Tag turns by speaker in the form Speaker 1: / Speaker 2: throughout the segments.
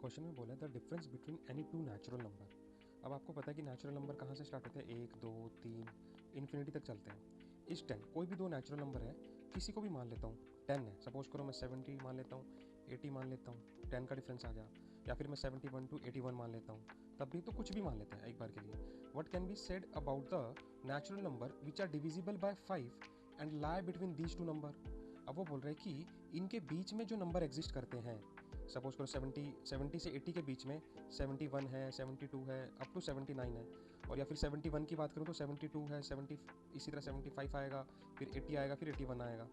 Speaker 1: Question में बोला है the difference between any to natural number. अब आपको पता है कि नेचुरल नंबर कहाँ से स्टार्ट होते हैं, 1 2 3 इन्फिनिटी तक चलते हैं। इस 10 कोई भी दो नेचुरल नंबर है, किसी को भी मान लेता हूँ 10 है, सपोज करो मैं 70 मान लेता हूँ, 80 मान लेता हूँ, 10 का डिफरेंस आ गया। या फिर मैं 71 टू 81 मान लेता हूँ, तब भी तो कुछ भी मान लेते हैं एक बार के लिए। What can be said about the natural number which are divisible by 5 and lie between these two number. अब वो बोल रहे हैं कि इनके बीच में जो नंबर एग्जिस्ट करते हैं, सपोज करो 70 से 80 के बीच में 71 है, 72 है, अप टू 79 है। और या फिर 71 की बात करूँ तो 72 है, 70 इसी तरह 75 आएगा, फिर 80 आएगा, फिर 81 आएगा।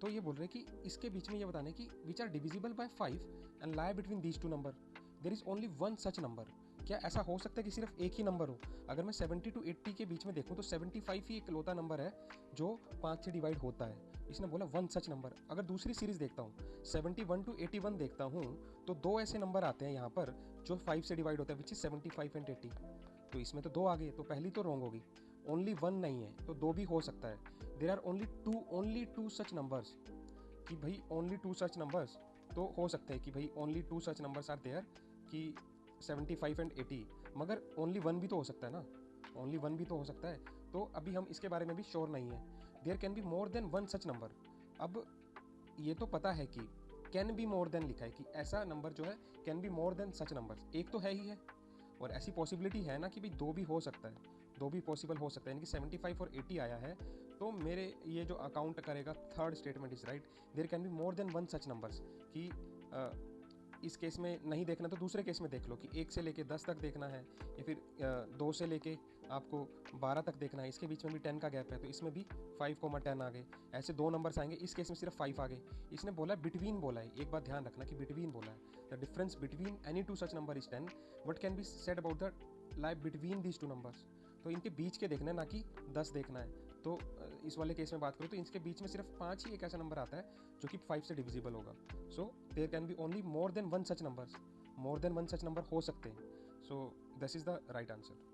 Speaker 1: तो ये बोल रहे हैं कि इसके बीच में ये बताने कि which are divisible by 5 and lie between these two number there is only one such number. क्या ऐसा हो सकता है कि सिर्फ एक ही नंबर हो? अगर मैं 70 टू 80 के बीच में देखूं तो 75 ही इकलौता नंबर है जो 5 से डिवाइड होता है। इसने बोला वन सच नंबर। अगर दूसरी सीरीज देखता हूँ 71 टू 81 देखता हूँ तो दो ऐसे नंबर आते हैं यहाँ पर जो 5 से डिवाइड होता है, विच इज 75 एंड 80। तो इसमें तो दो आ गए, तो पहली तो रॉन्ग होगी। ओनली वन नहीं है तो दो भी हो सकता है। There are only two such numbers, कि भाई ओनली टू सच नंबर्स तो हो सकते हैं कि भाई only two such numbers are there कि 75 एंड 80। मगर ओनली वन भी तो हो सकता है ना, ओनली वन भी तो हो सकता है। तो अभी हम इसके बारे में भी श्योर नहीं है। There can be more than one such number. अब ये तो पता है कि कैन बी मोर देन लिखा है कि ऐसा नंबर जो है can be more than such numbers, एक तो है ही है। और ऐसी पॉसिबिलिटी है ना कि भाई दो भी हो सकता है, दो भी पॉसिबल हो सकता है, यानी कि 75 और 80 आया है। तो मेरे ये जो अकाउंट करेगा third statement is right, there can be more than one such numbers. कि इस केस में नहीं देखना तो दूसरे केस में देख लो कि 1 से लेके 10 तक देखना है, या फिर 2 से लेके आपको 12 तक देखना है। इसके बीच में भी 10 का गैप है तो इसमें भी 5,10 आ गए। ऐसे दो नंबर्स आएंगे, इस केस में सिर्फ 5 आ गए। इसने बोला बिटवीन बोला है, एक बात ध्यान रखना कि बिटवीन बोला है। The difference between any two such number is 10। What can be said about the life between these two numbers. तो इनके बीच के देखना है, ना कि 10 देखना है। तो इस वाले केस में बात करूँ तो इसके बीच में सिर्फ 5 ही एक ऐसा नंबर आता है जो कि 5 से डिविजिबल होगा। So there can be only more than one such numbers, more than one such number हो सकते हैं। So this is the right answer.